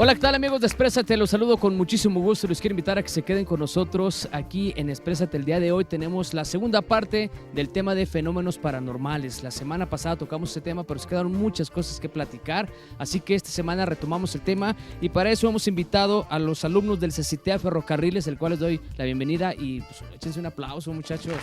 Hola, ¿qué tal amigos de Exprésate? Los saludo con muchísimo gusto. Les quiero invitar a que se queden con nosotros aquí en Exprésate. El día de hoy tenemos la segunda parte del tema de fenómenos paranormales. La semana pasada tocamos este tema, pero se quedaron muchas cosas que platicar. Así que esta semana retomamos el tema y para eso hemos invitado a los alumnos del CCTA Ferrocarriles, el cual les doy la bienvenida y pues, échense un aplauso, muchachos.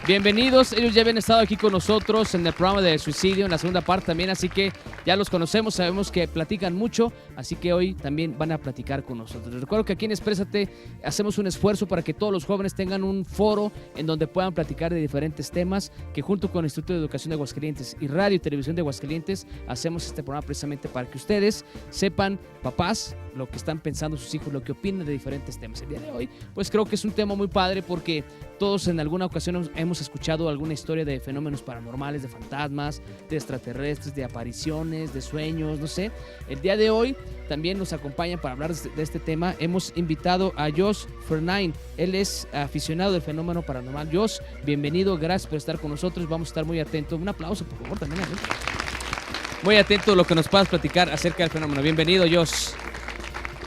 Bienvenidos, ellos ya habían estado aquí con nosotros en el programa de suicidio, en la segunda parte también, así que ya los conocemos, sabemos que platican mucho, así que hoy también van a platicar con nosotros. Les recuerdo que aquí en Exprésate hacemos un esfuerzo para que todos los jóvenes tengan un foro en donde puedan platicar de diferentes temas, que junto con el Instituto de Educación de Aguascalientes y Radio y Televisión de Aguascalientes hacemos este programa precisamente para que ustedes sepan, papás, lo que están pensando sus hijos, lo que opinan de diferentes temas. El día de hoy, pues creo que es un tema muy padre porque todos en alguna ocasión hemos escuchado alguna historia de fenómenos paranormales, de fantasmas, de extraterrestres, de apariciones, de sueños, no sé. El día de hoy también nos acompaña para hablar de este tema. Hemos invitado a Josh Fernain. Él es aficionado del fenómeno paranormal. Josh, bienvenido, gracias por estar con nosotros. Vamos a estar muy atentos. Un aplauso, por favor, también. Muy atento a lo que nos puedas platicar acerca del fenómeno. Bienvenido, Josh.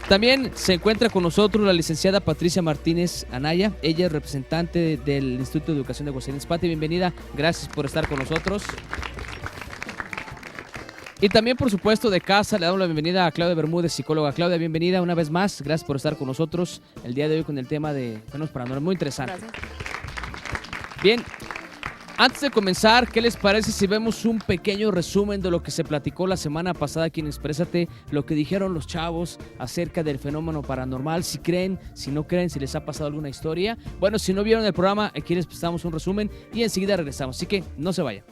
También se encuentra con nosotros la licenciada Patricia Martínez Anaya. Ella es representante del Instituto de Educación de Aguascalientes. Pati, bienvenida. Gracias por estar con nosotros. Y también, por supuesto, de casa le damos la bienvenida a Claudia Bermúdez, psicóloga. Claudia, bienvenida una vez más. Gracias por estar con nosotros el día de hoy con el tema de fenómenos paranormales. Muy interesante. Gracias. Bien. Antes de comenzar, ¿qué les parece si vemos un pequeño resumen de lo que se platicó la semana pasada aquí en Exprésate? Lo que dijeron los chavos acerca del fenómeno paranormal, si creen, si no creen, si les ha pasado alguna historia. Bueno, si no vieron el programa, aquí les prestamos un resumen y enseguida regresamos, así que no se vayan.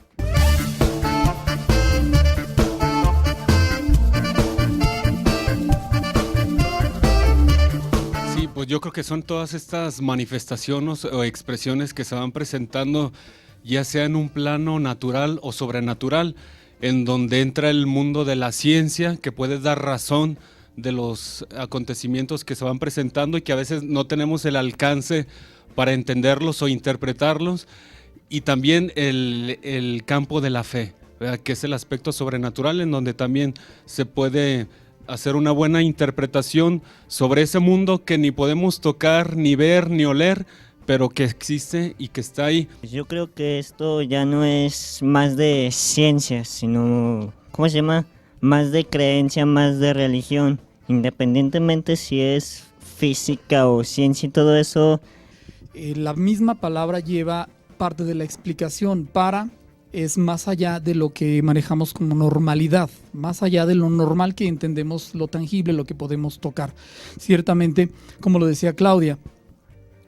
Sí, pues yo creo que son todas estas manifestaciones o expresiones que se van presentando ya sea en un plano natural o sobrenatural, en donde entra el mundo de la ciencia, que puede dar razón de los acontecimientos que se van presentando y que a veces no tenemos el alcance para entenderlos o interpretarlos, y también el campo de la fe, ¿verdad? Que es el aspecto sobrenatural, en donde también se puede hacer una buena interpretación sobre ese mundo que ni podemos tocar, ni ver, ni oler, pero que existe y que está ahí. Yo creo que esto ya no es más de ciencia, sino, ¿cómo se llama? Más de creencia, más de religión. Independientemente si es física o ciencia y todo eso. La misma palabra lleva parte de la explicación. Es más allá de lo que manejamos como normalidad, más allá de lo normal que entendemos, lo tangible, lo que podemos tocar. Ciertamente, como lo decía Claudia,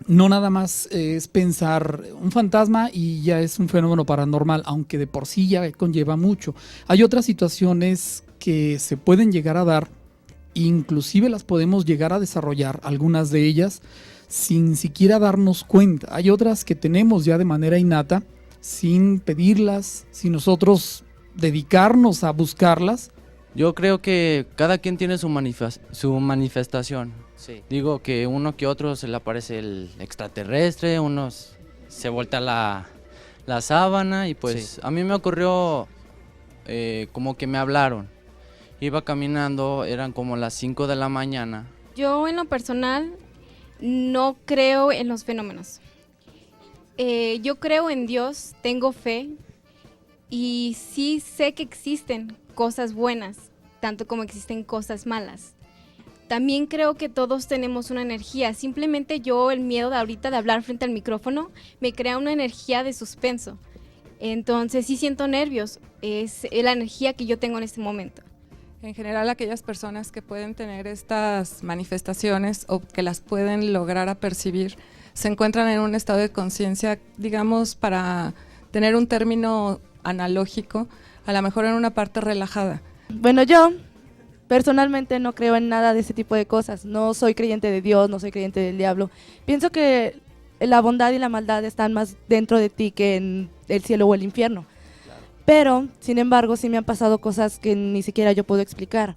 no nada más es pensar un fantasma y ya es un fenómeno paranormal, aunque de por sí ya conlleva mucho. Hay otras situaciones que se pueden llegar a dar, inclusive las podemos llegar a desarrollar, algunas de ellas, sin siquiera darnos cuenta. Hay otras que tenemos ya de manera innata, sin pedirlas, sin nosotros dedicarnos a buscarlas. Yo creo que cada quien tiene su manifestación. Sí. Digo que uno que otro se le aparece el extraterrestre, unos se voltea la sábana y pues sí. A mí me ocurrió como que me hablaron. Iba caminando, eran como las 5 de la mañana. Yo en lo personal no creo en los fenómenos. Yo creo en Dios, tengo fe y sí sé que existen cosas buenas, tanto como existen cosas malas. También creo que todos tenemos una energía, simplemente yo el miedo de ahorita de hablar frente al micrófono me crea una energía de suspenso. Entonces sí siento nervios, es la energía que yo tengo en este momento. En general, aquellas personas que pueden tener estas manifestaciones o que las pueden lograr a percibir, se encuentran en un estado de conciencia, digamos, para tener un término analógico, a lo mejor en una parte relajada. Bueno, yo personalmente no creo en nada de ese tipo de cosas. No soy creyente de Dios, no soy creyente del diablo. Pienso que la bondad y la maldad están más dentro de ti que en el cielo o el infierno. Claro. Pero, sin embargo, sí me han pasado cosas que ni siquiera yo puedo explicar.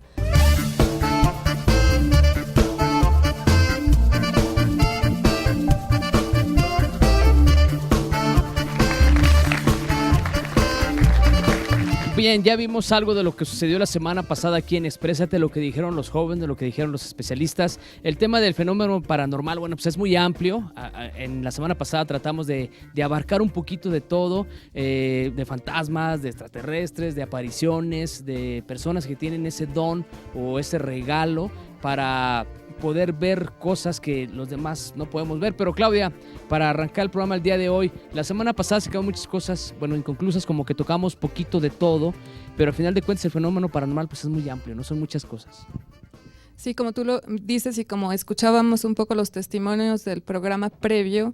Bien, ya vimos algo de lo que sucedió la semana pasada aquí en Exprésate, lo que dijeron los jóvenes, lo que dijeron los especialistas. El tema del fenómeno paranormal, bueno, pues es muy amplio. En la semana pasada tratamos de abarcar un poquito de todo, de fantasmas, de extraterrestres, de apariciones, de personas que tienen ese don o ese regalo para poder ver cosas que los demás no podemos ver. Pero Claudia, para arrancar el programa el día de hoy, la semana pasada se quedaron muchas cosas, bueno, inconclusas, como que tocamos poquito de todo, pero al final de cuentas el fenómeno paranormal pues es muy amplio, no son muchas cosas. Sí, como tú lo dices y como escuchábamos un poco los testimonios del programa previo,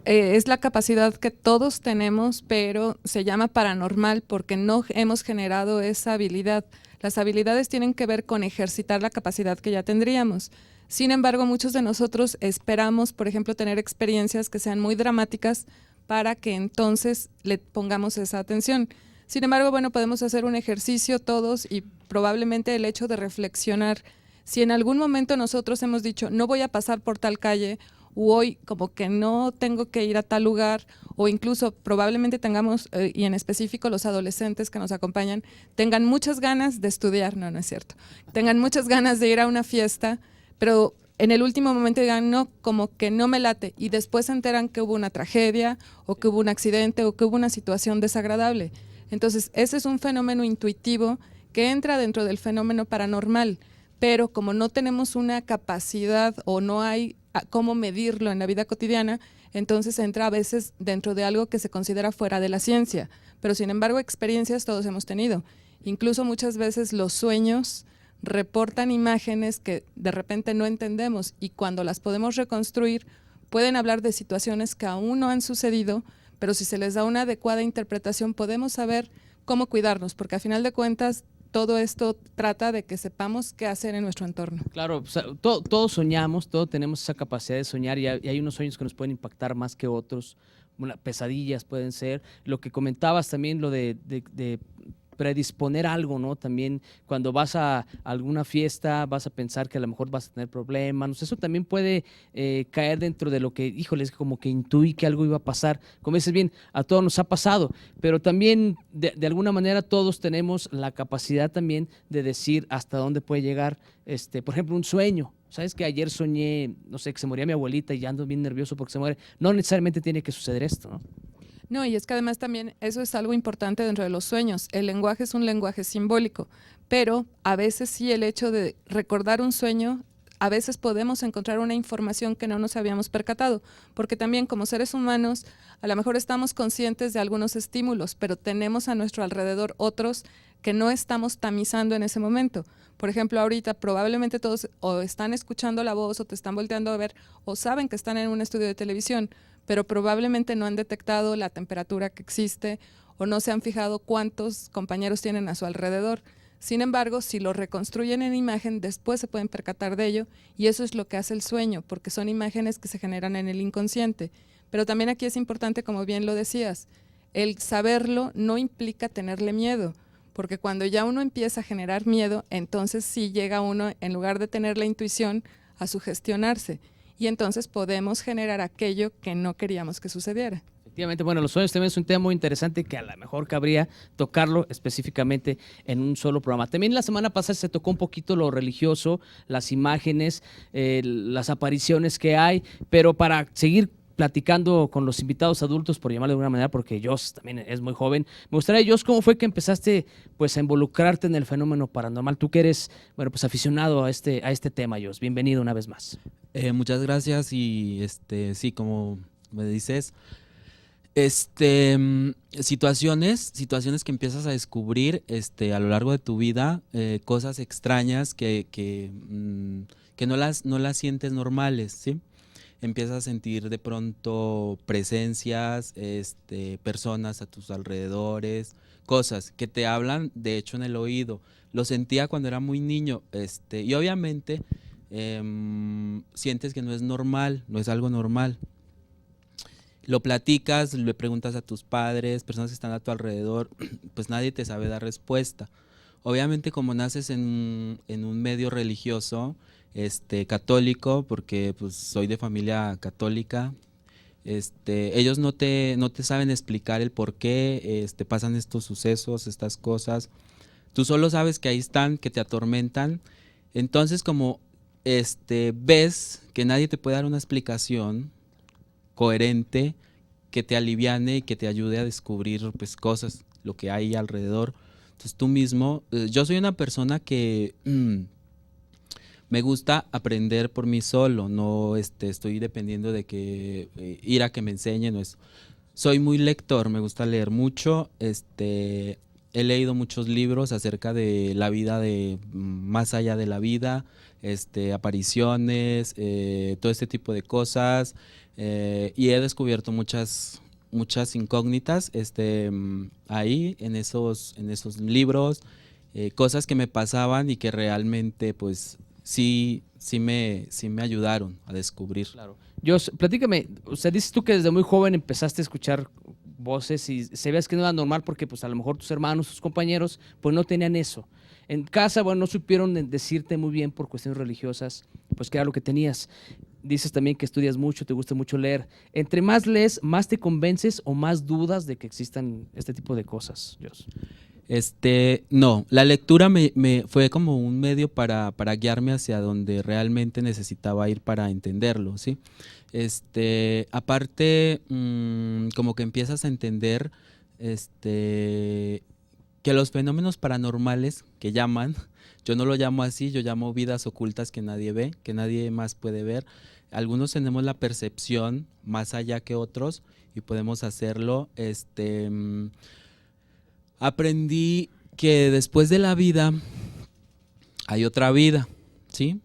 es la capacidad que todos tenemos, pero se llama paranormal porque no hemos generado esa habilidad. Las habilidades tienen que ver con ejercitar la capacidad que ya tendríamos. Sin embargo, muchos de nosotros esperamos, por ejemplo, tener experiencias que sean muy dramáticas para que entonces le pongamos esa atención. Sin embargo, bueno, podemos hacer un ejercicio todos y probablemente el hecho de reflexionar. Si en algún momento nosotros hemos dicho, no voy a pasar por tal calle, o hoy como que no tengo que ir a tal lugar, o incluso probablemente tengamos, y en específico los adolescentes que nos acompañan, tengan muchas ganas de estudiar, no es cierto, tengan muchas ganas de ir a una fiesta, pero en el último momento digan, no, como que no me late, y después se enteran que hubo una tragedia, o que hubo un accidente, o que hubo una situación desagradable. Entonces, ese es un fenómeno intuitivo que entra dentro del fenómeno paranormal, pero como no tenemos una capacidad o no hay cómo medirlo en la vida cotidiana, entonces entra a veces dentro de algo que se considera fuera de la ciencia, pero sin embargo experiencias todos hemos tenido. Incluso muchas veces los sueños reportan imágenes que de repente no entendemos y cuando las podemos reconstruir pueden hablar de situaciones que aún no han sucedido, pero si se les da una adecuada interpretación podemos saber cómo cuidarnos, porque a final de cuentas todo esto trata de que sepamos qué hacer en nuestro entorno. Claro, o sea, todos soñamos, todos tenemos esa capacidad de soñar y hay unos sueños que nos pueden impactar más que otros, pesadillas pueden ser. Lo que comentabas también, lo de predisponer algo, ¿no? También cuando vas a alguna fiesta vas a pensar que a lo mejor vas a tener problemas, no sé, eso también puede caer dentro de lo que, híjoles, como que intuí que algo iba a pasar. Como dices bien, a todos nos ha pasado, pero también de alguna manera todos tenemos la capacidad también de decir hasta dónde puede llegar, por ejemplo, un sueño. ¿Sabes que ayer soñé, no sé, que se moría mi abuelita y ya ando bien nervioso porque se muere? No necesariamente tiene que suceder esto, ¿no? No, y es que además también eso es algo importante dentro de los sueños. El lenguaje es un lenguaje simbólico, pero a veces sí el hecho de recordar un sueño, a veces podemos encontrar una información que no nos habíamos percatado, porque también como seres humanos a lo mejor estamos conscientes de algunos estímulos, pero tenemos a nuestro alrededor otros que no estamos tamizando en ese momento. Por ejemplo, ahorita probablemente todos o están escuchando la voz o te están volteando a ver o saben que están en un estudio de televisión, pero probablemente no han detectado la temperatura que existe o no se han fijado cuántos compañeros tienen a su alrededor. Sin embargo, si lo reconstruyen en imagen, después se pueden percatar de ello y eso es lo que hace el sueño, porque son imágenes que se generan en el inconsciente. Pero también aquí es importante, como bien lo decías, el saberlo no implica tenerle miedo, porque cuando ya uno empieza a generar miedo, entonces sí llega uno, en lugar de tener la intuición, a sugestionarse. Y entonces podemos generar aquello que no queríamos que sucediera. Efectivamente, bueno, los sueños también es un tema muy interesante que a lo mejor cabría tocarlo específicamente en un solo programa. También la semana pasada se tocó un poquito lo religioso, las imágenes, las apariciones que hay, pero para seguir platicando con los invitados adultos, por llamarlo de alguna manera, porque Jos también es muy joven. Me gustaría, Jos, ¿cómo fue que empezaste pues a involucrarte en el fenómeno paranormal? Tú que eres, bueno, pues aficionado a este tema, Jos. Bienvenido una vez más. Muchas gracias y sí, como me dices, situaciones que empiezas a descubrir a lo largo de tu vida, cosas extrañas que no las sientes normales, ¿sí? Empiezas a sentir de pronto presencias, personas a tus alrededores, cosas que te hablan de hecho en el oído. Lo sentía cuando era muy niño, y obviamente sientes que no es normal, no es algo normal. Lo platicas, le preguntas a tus padres, personas que están a tu alrededor, pues nadie te sabe dar respuesta. Obviamente como naces en un medio religioso, católico, porque pues soy de familia católica, Ellos no te saben explicar el por qué pasan estos sucesos, estas cosas. Tú solo sabes que ahí están, que te atormentan. Entonces, como ves que nadie te puede dar una explicación coherente que te aliviane y que te ayude a descubrir pues cosas, lo que hay alrededor. Entonces tú mismo, yo soy una persona que me gusta aprender por mí solo, no estoy dependiendo de que ir a que me enseñen o eso. Soy muy lector, me gusta leer mucho, he leído muchos libros acerca de la vida de más allá de la vida, apariciones, todo este tipo de cosas, y he descubierto muchas incógnitas ahí en esos libros, cosas que me pasaban y que realmente pues sí me ayudaron a descubrir. Claro. Jos, platícame, o sea, dices tú que desde muy joven empezaste a escuchar voces y sabías que no era normal porque pues a lo mejor tus hermanos, tus compañeros, pues no tenían eso. En casa, bueno, no supieron decirte muy bien por cuestiones religiosas, pues qué era lo que tenías. Dices también que estudias mucho, te gusta mucho leer. Entre más lees, ¿más te convences o más dudas de que existan este tipo de cosas, Jos? No, la lectura me fue como un medio para guiarme hacia donde realmente necesitaba ir para entenderlo, ¿sí? Aparte, como que empiezas a entender, que los fenómenos paranormales que llaman, yo no lo llamo así, yo llamo vidas ocultas que nadie ve, que nadie más puede ver. Algunos tenemos la percepción más allá que otros y podemos hacerlo. Aprendí que después de la vida hay otra vida, ¿sí?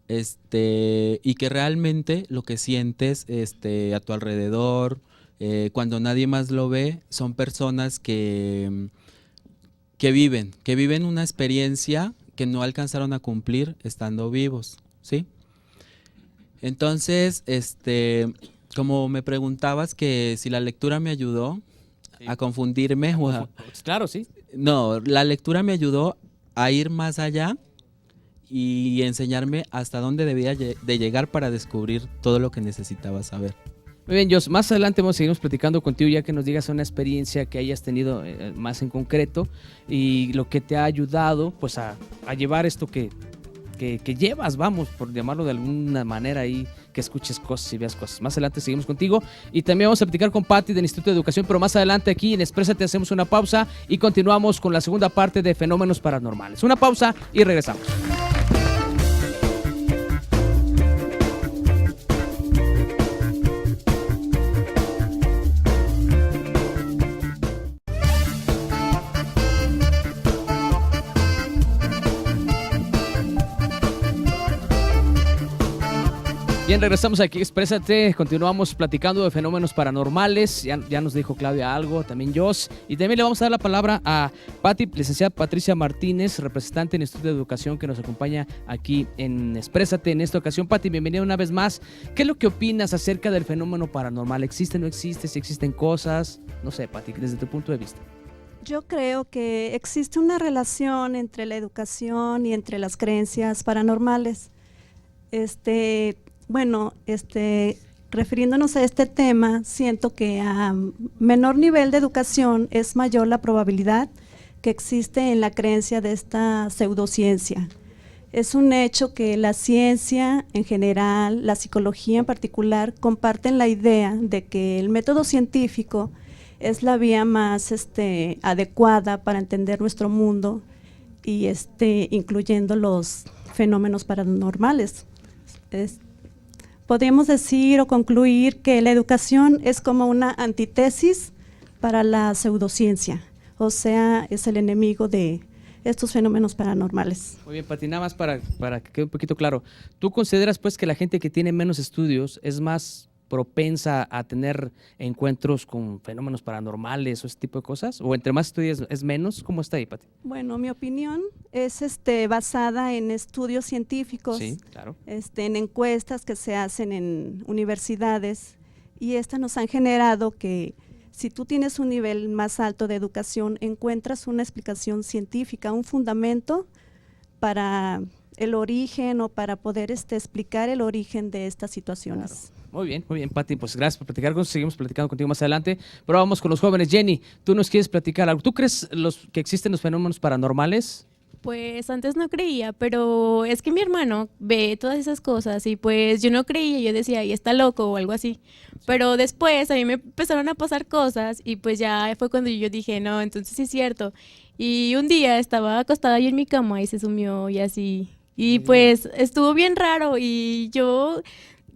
Y que realmente lo que sientes a tu alrededor, cuando nadie más lo ve, son personas que viven una experiencia que no alcanzaron a cumplir estando vivos, ¿sí? Entonces, como me preguntabas que si la lectura me ayudó a confundirme o a... Claro, sí. No, la lectura me ayudó a ir más allá y enseñarme hasta dónde debía de llegar para descubrir todo lo que necesitaba saber. Muy bien, Jos, más adelante seguimos platicando contigo ya que nos digas una experiencia que hayas tenido más en concreto y lo que te ha ayudado pues a llevar esto que llevas, vamos, por llamarlo de alguna manera ahí, que escuches cosas y veas cosas. Más adelante seguimos contigo y también vamos a platicar con Patti del Instituto de Educación, pero más adelante aquí en Exprésate hacemos una pausa y continuamos con la segunda parte de Fenómenos Paranormales. Una pausa y regresamos. Bien, regresamos aquí, Exprésate, continuamos platicando de fenómenos paranormales, ya nos dijo Claudia algo, también Jos, y también le vamos a dar la palabra a Patti, licenciada Patricia Martínez, representante en Instituto de Educación que nos acompaña aquí en Exprésate. En esta ocasión, Patti, bienvenida una vez más. ¿Qué es lo que opinas acerca del fenómeno paranormal? ¿Existe, no existe? ¿Si existen cosas? No sé, Patti, desde tu punto de vista. Yo creo que existe una relación entre la educación y entre las creencias paranormales. Refiriéndonos a este tema, siento que a menor nivel de educación es mayor la probabilidad que existe en la creencia de esta pseudociencia. Es un hecho que la ciencia en general, la psicología en particular, comparten la idea de que el método científico es la vía más adecuada para entender nuestro mundo y incluyendo los fenómenos paranormales. Podemos decir o concluir que la educación es como una antítesis para la pseudociencia, o sea, es el enemigo de estos fenómenos paranormales. Muy bien, Pati, nada más para que quede un poquito claro. ¿Tú consideras pues que la gente que tiene menos estudios es más propensa a tener encuentros con fenómenos paranormales o ese tipo de cosas? ¿O entre más estudias es menos? ¿Cómo está ahí, Pati? Bueno, mi opinión es basada en estudios científicos, sí, claro. En encuestas que se hacen en universidades, y estas nos han generado que si tú tienes un nivel más alto de educación, encuentras una explicación científica, un fundamento para el origen o para poder explicar el origen de estas situaciones. Claro. Muy bien, Pati, pues gracias por platicar con nosotros, seguimos platicando contigo más adelante, pero vamos con los jóvenes. Jenny, tú nos quieres platicar algo. ¿Tú crees que existen los fenómenos paranormales? Pues antes no creía, pero es que mi hermano ve todas esas cosas y pues yo no creía, yo decía, y está loco o algo así. Pero después a mí me empezaron a pasar cosas y pues ya fue cuando yo dije, no, entonces sí es cierto. Y un día estaba acostada yo en mi cama y se sumió y así. Y pues estuvo bien raro y yo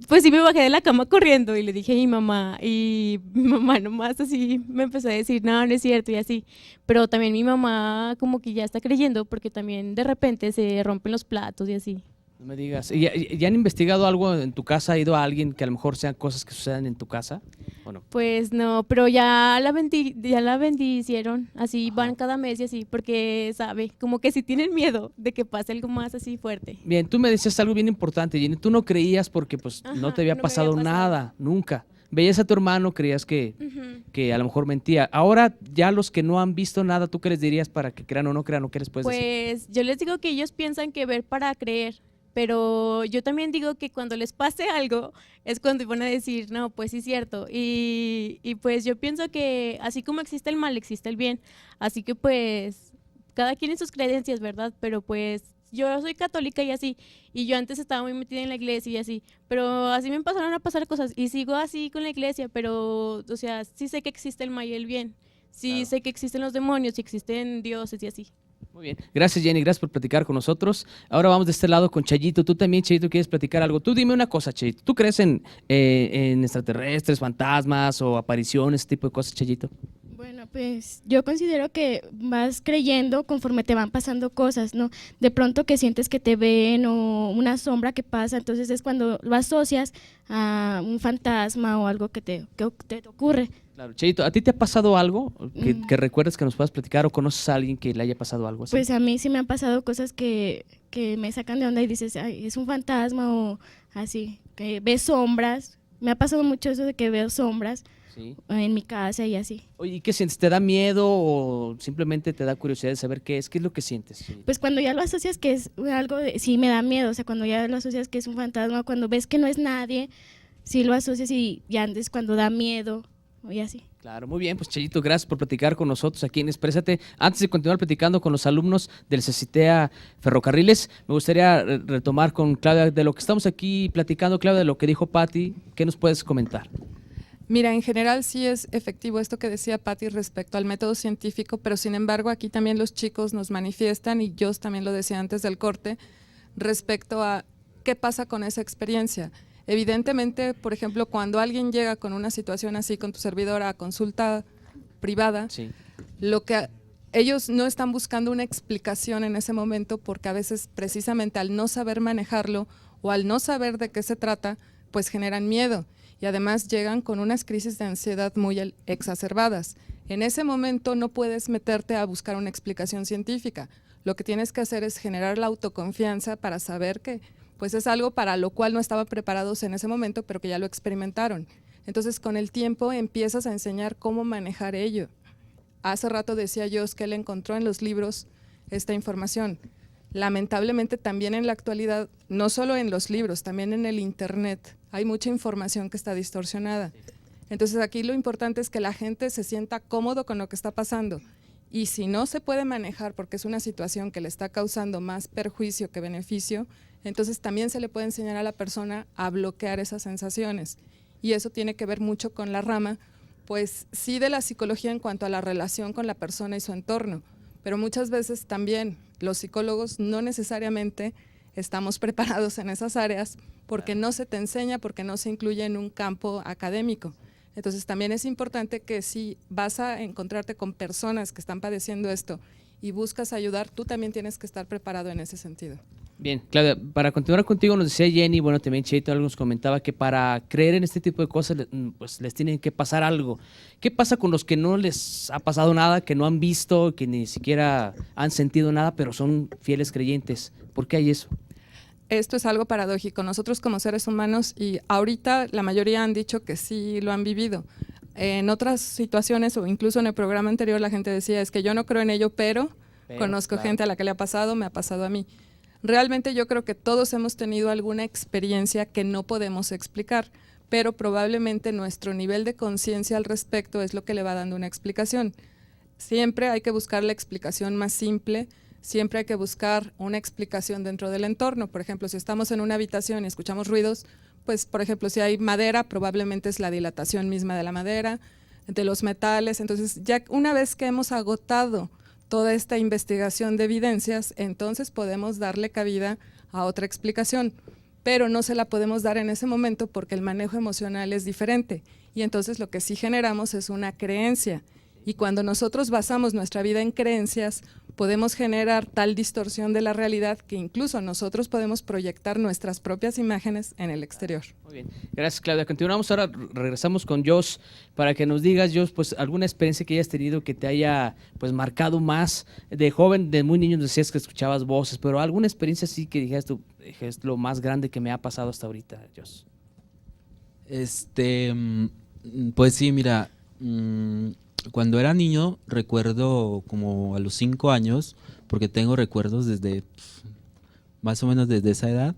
pues sí me bajé de la cama corriendo y le dije a mi mamá y mi mamá nomás así me empezó a decir, no, no es cierto y así. Pero también mi mamá como que ya está creyendo porque también de repente se rompen los platos y así. No me digas. ¿Ya han investigado algo en tu casa? ¿Ha ido a alguien que a lo mejor sean cosas que sucedan en tu casa? ¿O no? Pues no, pero ya la bendicieron, así van cada mes y así, porque sabe, como que si tienen miedo de que pase algo más así fuerte. Bien, tú me decías algo bien importante, Jenny. Tú no creías porque pues no te había pasado nada, nunca. Veías a tu hermano, creías que a lo mejor mentía. Ahora ya los que no han visto nada, ¿tú qué les dirías para que crean o no crean o qué les puedes decir? Pues yo les digo que ellos piensan que ver para creer. Pero yo también digo que cuando les pase algo es cuando van a decir, no, pues sí es cierto. Y pues yo pienso que así como existe el mal, existe el bien. Así que pues cada quien en sus creencias, ¿verdad? Pero pues yo soy católica y así. Y yo antes estaba muy metida en la iglesia y así. Pero así me empezaron a pasar cosas. Y sigo así con la iglesia, pero, o sea, sí sé que existe el mal y el bien. Sí sé que existen los demonios y existen dioses y así. Muy bien. Gracias, Jenny. Gracias por platicar con nosotros. Ahora vamos de este lado con Chayito. Tú también, Chayito, quieres platicar algo. Tú dime una cosa, Chayito. ¿Tú crees en extraterrestres, fantasmas o apariciones, ese tipo de cosas, Chayito? Bueno, pues yo considero que vas creyendo conforme te van pasando cosas, ¿no? De pronto que sientes que te ven o una sombra que pasa, entonces es cuando lo asocias a un fantasma o algo que te ocurre. Claro, Chayito, ¿a ti te ha pasado algo que recuerdes que nos puedas platicar o conoces a alguien que le haya pasado algo así? Pues a mí sí me han pasado cosas que me sacan de onda y dices, ay, es un fantasma o así, que ves sombras. Me ha pasado mucho eso de que veo sombras en mi casa y así. Oye, ¿y qué sientes? ¿Te da miedo o simplemente te da curiosidad de saber qué es? ¿Qué es lo que sientes, Chayito? Pues cuando ya lo asocias que es algo, sí me da miedo, o sea, cuando ya lo asocias que es un fantasma, cuando ves que no es nadie, sí lo asocias y ya antes cuando da miedo. Y así. Claro, muy bien, pues Chayito, gracias por platicar con nosotros aquí en Exprésate. Antes de continuar platicando con los alumnos del CECITEA Ferrocarriles, me gustaría retomar con Claudia de lo que estamos aquí platicando, Claudia, de lo que dijo Pati. ¿Qué nos puedes comentar? Mira, en general sí es efectivo esto que decía Pati respecto al método científico, pero sin embargo aquí también los chicos nos manifiestan, y yo también lo decía antes del corte, respecto a qué pasa con esa experiencia. Evidentemente, por ejemplo, cuando alguien llega con una situación así con tu servidora a consulta privada, lo que ellos no están buscando una explicación en ese momento, porque a veces precisamente al no saber manejarlo o al no saber de qué se trata, pues generan miedo y además llegan con unas crisis de ansiedad muy exacerbadas. En ese momento no puedes meterte a buscar una explicación científica. Lo que tienes que hacer es generar la autoconfianza para saber que pues es algo para lo cual no estaban preparados en ese momento, pero que ya lo experimentaron. Entonces, con el tiempo empiezas a enseñar cómo manejar ello. Hace rato decía yo que él encontró en los libros esta información. Lamentablemente también en la actualidad, no solo en los libros, también en el internet, hay mucha información que está distorsionada. Entonces, aquí lo importante es que la gente se sienta cómodo con lo que está pasando. Y si no se puede manejar porque es una situación que le está causando más perjuicio que beneficio, entonces también se le puede enseñar a la persona a bloquear esas sensaciones. Y eso tiene que ver mucho con la rama, pues sí, de la psicología en cuanto a la relación con la persona y su entorno, pero muchas veces también los psicólogos no necesariamente estamos preparados en esas áreas porque no se te enseña, porque no se incluye en un campo académico. Entonces también es importante que si vas a encontrarte con personas que están padeciendo esto y buscas ayudar, tú también tienes que estar preparado en ese sentido. Bien, Claudia, para continuar contigo nos decía Jenny, bueno, también Chayito nos comentaba que para creer en este tipo de cosas pues les tiene que pasar algo. ¿Qué pasa con los que no les ha pasado nada, que no han visto, que ni siquiera han sentido nada, pero son fieles creyentes? ¿Por qué hay eso? Esto es algo paradójico. Nosotros como seres humanos, y ahorita la mayoría han dicho que sí lo han vivido. En otras situaciones o incluso en el programa anterior la gente decía, es que yo no creo en ello, pero conozco gente a la que le ha pasado, me ha pasado a mí. Realmente yo creo que todos hemos tenido alguna experiencia que no podemos explicar, pero probablemente nuestro nivel de conciencia al respecto es lo que le va dando una explicación. Siempre hay que buscar la explicación más simple, siempre hay que buscar una explicación dentro del entorno. Por ejemplo, si estamos en una habitación y escuchamos ruidos, pues por ejemplo, si hay madera, probablemente es la dilatación misma de la madera, de los metales. Entonces, ya una vez que hemos agotado toda esta investigación de evidencias, entonces podemos darle cabida a otra explicación, pero no se la podemos dar en ese momento porque el manejo emocional es diferente, y entonces lo que sí generamos es una creencia. Y cuando nosotros basamos nuestra vida en creencias, podemos generar tal distorsión de la realidad que incluso nosotros podemos proyectar nuestras propias imágenes en el exterior. Muy bien, gracias Claudia. Continuamos ahora, regresamos con Jos para que nos digas, Jos, pues alguna experiencia que hayas tenido que te haya pues marcado más. De joven, de muy niño decías que escuchabas voces, pero alguna experiencia así que dijeras tú, es lo más grande que me ha pasado hasta ahorita, Jos. Pues sí, mira, cuando era niño, recuerdo como a los 5 años, porque tengo recuerdos desde más o menos desde esa edad.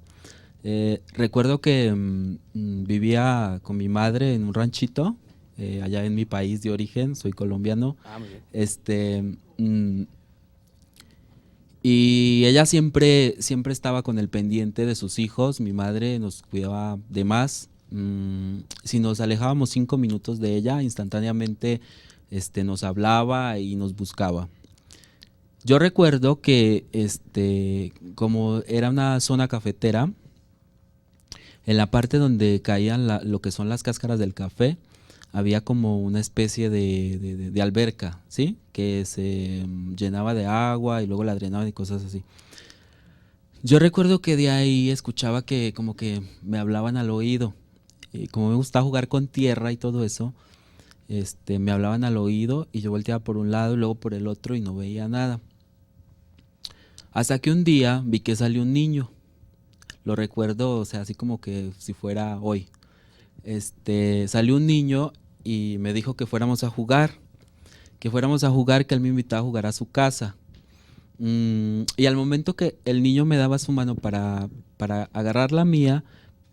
Recuerdo que vivía con mi madre en un ranchito, allá en mi país de origen, soy colombiano. Muy bien. Y ella siempre estaba con el pendiente de sus hijos, mi madre nos cuidaba de más. Si nos alejábamos 5 minutos de ella, instantáneamente nos hablaba y nos buscaba. Yo recuerdo que como era una zona cafetera, en la parte donde caían lo que son las cáscaras del café, había como una especie de alberca, ¿sí? Que se llenaba de agua y luego la drenaban y cosas así. Yo recuerdo que de ahí escuchaba que como que me hablaban al oído. Y como me gustaba jugar con tierra y todo eso, me hablaban al oído y yo volteaba por un lado y luego por el otro y no veía nada. Hasta que un día vi que salió un niño. Lo recuerdo, o sea, así como que si fuera hoy. Salió un niño y me dijo que fuéramos a jugar. Que él me invitaba a jugar a su casa. Y al momento que el niño me daba su mano para agarrar la mía,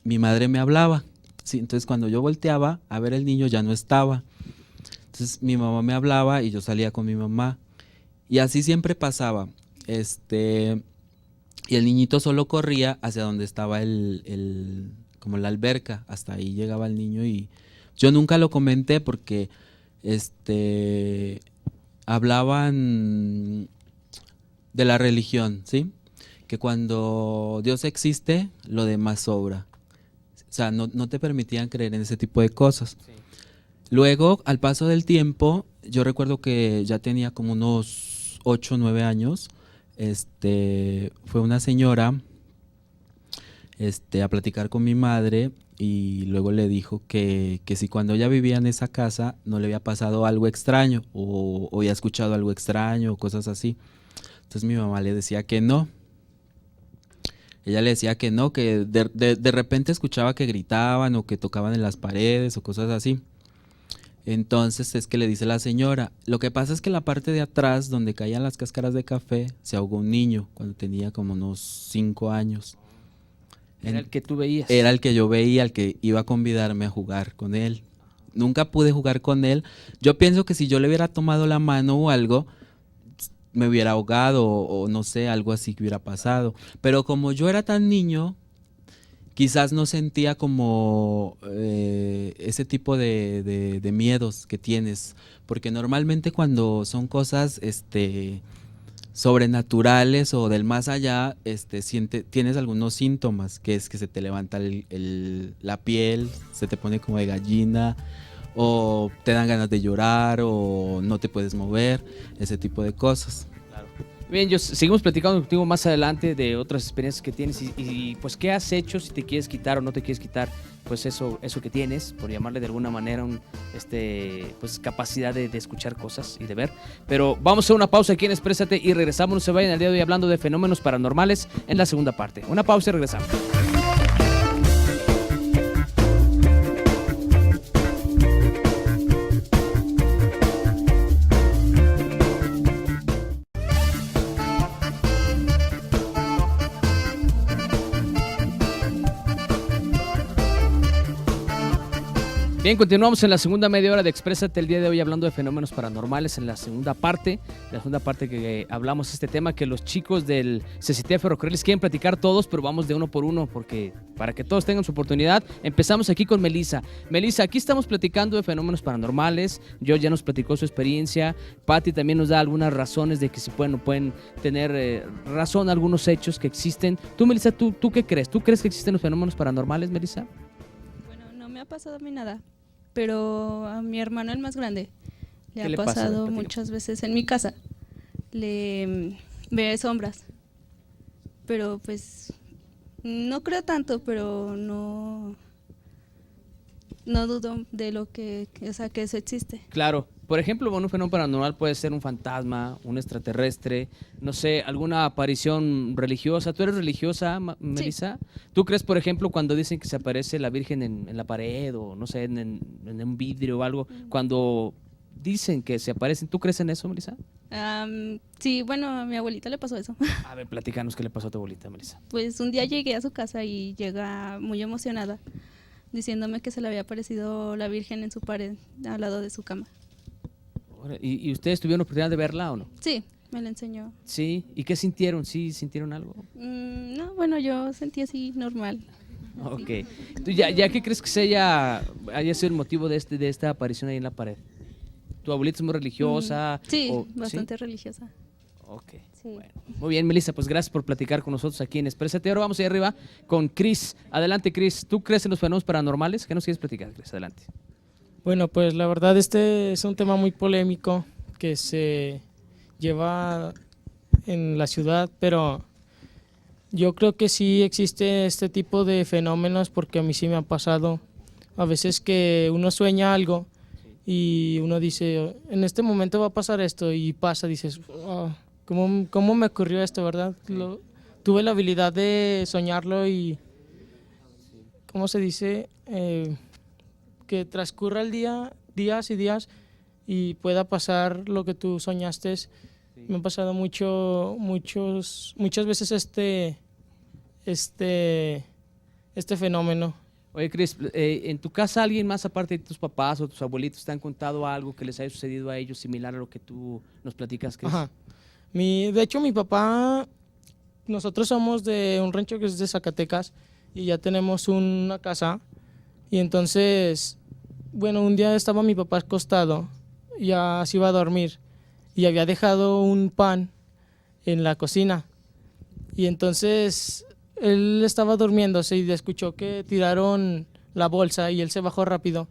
mi madre me hablaba. Sí, entonces cuando yo volteaba a ver el niño ya no estaba. Entonces mi mamá me hablaba y yo salía con mi mamá. Y así siempre pasaba. Y el niñito solo corría hacia donde estaba como la alberca. Hasta ahí llegaba el niño y yo nunca lo comenté porque hablaban de la religión, ¿sí? Que cuando Dios existe, lo demás sobra. O sea, no te permitían creer en ese tipo de cosas. Sí. Luego, al paso del tiempo, yo recuerdo que ya tenía como unos 8 o 9 años, fue una señora a platicar con mi madre y luego le dijo que si cuando ella vivía en esa casa no le había pasado algo extraño o había escuchado algo extraño o cosas así. Entonces mi mamá le decía que no. Ella le decía que no, que de repente escuchaba que gritaban o que tocaban en las paredes o cosas así. Entonces es que le dice la señora, lo que pasa es que en la parte de atrás donde caían las cáscaras de café se ahogó un niño cuando tenía como unos 5 años. ¿Era el que tú veías? Era el que yo veía, el que iba a convidarme a jugar con él. Nunca pude jugar con él. Yo pienso que si yo le hubiera tomado la mano o algo, me hubiera ahogado o no sé, algo así que hubiera pasado. Pero como yo era tan niño, quizás no sentía como ese tipo de miedos que tienes. Porque normalmente cuando son cosas sobrenaturales o del más allá, tienes algunos síntomas, que es que se te levanta la piel, se te pone como de gallina, o te dan ganas de llorar, o no te puedes mover, ese tipo de cosas. Claro. Bien, seguimos platicando contigo más adelante de otras experiencias que tienes y pues qué has hecho, si te quieres quitar o no te quieres quitar, pues eso que tienes, por llamarle de alguna manera, pues capacidad de escuchar cosas y de ver. Pero vamos a una pausa aquí en Exprésate y regresamos, no se vayan, el día de hoy hablando de fenómenos paranormales en la segunda parte. Una pausa y regresamos. Bien, continuamos en la segunda media hora de Exprésate el día de hoy hablando de fenómenos paranormales en la segunda parte que hablamos este tema que los chicos del CCT Ferrocarriles quieren platicar todos, pero vamos de uno por uno porque para que todos tengan su oportunidad. Empezamos aquí con Melissa. Melissa, aquí estamos platicando de fenómenos paranormales. George ya nos platicó su experiencia. Patty también nos da algunas razones de que si pueden o pueden tener razón algunos hechos que existen. Tú, Melissa, ¿tú qué crees? ¿Tú crees que existen los fenómenos paranormales, Melissa? No me ha pasado a mí nada, pero a mi hermano, el más grande, le ha pasa? pasado muchas veces en mi casa. Le ve sombras, pero pues no creo tanto, pero no dudo de lo que eso existe. Claro. Por ejemplo, un fenómeno paranormal puede ser un fantasma, un extraterrestre, no sé, alguna aparición religiosa. ¿Tú eres religiosa, Melissa? Sí. ¿Tú crees, por ejemplo, cuando dicen que se aparece la Virgen en la pared o, no sé, en un vidrio o algo, cuando dicen que se aparecen, ¿tú crees en eso, Melissa? Sí, bueno, a mi abuelita le pasó eso. A ver, platícanos qué le pasó a tu abuelita, Melissa. Pues un día llegué a su casa y llega muy emocionada, diciéndome que se le había aparecido la Virgen en su pared, al lado de su cama. ¿Y ustedes tuvieron oportunidad de verla o no? Sí, me la enseñó. ¿Sí? ¿Y qué sintieron? ¿Sí sintieron algo? No, bueno, yo sentí así normal. Ok. ¿Tú ya qué crees que haya sido el motivo de esta aparición ahí en la pared? ¿Tu abuelita es muy religiosa? Sí, bastante religiosa. Ok. Sí. Bueno. Muy bien, Melissa, pues gracias por platicar con nosotros aquí en Exprésate. Ahora vamos allá arriba con Chris. Adelante, Chris. ¿Tú crees en los fenómenos paranormales? ¿Qué nos quieres platicar, Chris? Adelante. Bueno, pues la verdad este es un tema muy polémico que se lleva en la ciudad, pero yo creo que sí existe este tipo de fenómenos porque a mí sí me ha pasado. A veces que uno sueña algo y uno dice, en este momento va a pasar esto y pasa, dices, oh, ¿cómo me ocurrió esto, verdad? Tuve la habilidad de soñarlo y, ¿cómo se dice? Que transcurra el día, días y días, y pueda pasar lo que tú soñaste. Sí. Me ha pasado muchas veces este fenómeno. Oye, Chris, ¿en tu casa alguien más aparte de tus papás o tus abuelitos te han contado algo que les haya sucedido a ellos similar a lo que tú nos platicas, Chris? Ajá. De hecho, mi papá, nosotros somos de un rancho que es de Zacatecas y ya tenemos una casa. Y entonces, bueno, un día estaba mi papá acostado, ya se iba a dormir y había dejado un pan en la cocina. Y entonces él estaba durmiéndose y escuchó que tiraron la bolsa y él se bajó rápido.